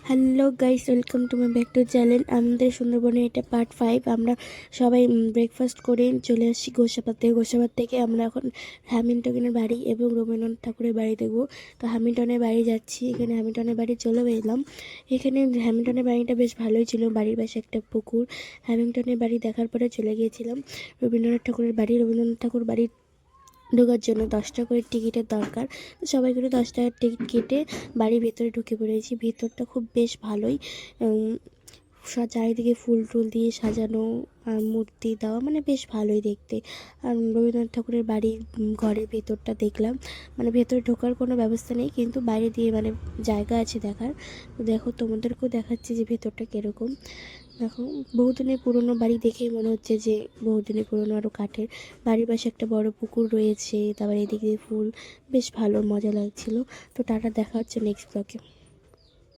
Hello guys, welcome to my back to channel. আমাদের সুন্দরবনে এটা পার্ট 5। আমরা সবাই ব্রেকফাস্ট করে চলে আসছি গোসাবার থেকে আমরা এখন হ্যামিল্টনের বাড়ি এবং রবীন্দ্রনাথ ঠাকুরের বাড়ি দেখবো। তো হ্যামিল্টনের বাড়ি যাচ্ছি। এখানে হ্যামিল্টনের বাড়ি চলে এলাম। এখানে হ্যামিল্টনের বাড়িটা বেশ ভালোই ছিল। বাড়ির পাশে একটা পুকুর। হ্যামিল্টনের বাড়ি দেখার পরে চলে গিয়েছিলাম রবীন্দ্রনাথ ঠাকুরের বাড়ি। রবীন্দ্রনাথ ঠাকুর বাড়ি ঢোকার জন্য 10 টাকা করে টিকিটের দরকার। তো সবাই করে 10 টাকার টিকিট কেটে বাড়ির ভেতরে ঢুকে পড়েছি। ভেতরটা খুব বেশ ভালোই, চারিদিকে ফুল টুল দিয়ে সাজানো আর মূর্তি দেওয়া, মানে বেশ ভালোই দেখতে। আর রবীন্দ্রনাথ ঠাকুরের বাড়ির ঘরের ভেতরটা দেখলাম। মানে ভেতরে ঢোকার কোনো ব্যবস্থা নেই, কিন্তু বাইরে দিয়ে মানে জায়গা আছে দেখার। তো দেখো, তোমাদেরকেও দেখাচ্ছি যে ভেতরটা কীরকম। দেখো, বহুদিনের পুরনো বাড়ি দেখেই মনে হচ্ছে যে বহুদিনের পুরনো। আরও কাঠের। বাড়ির পাশে একটা বড় পুকুর রয়েছে, তারপর এদিকে ফুল, বেশ ভালো মজা লাগছিল। তো টাটা, দেখা হচ্ছে নেক্সট ব্লগে।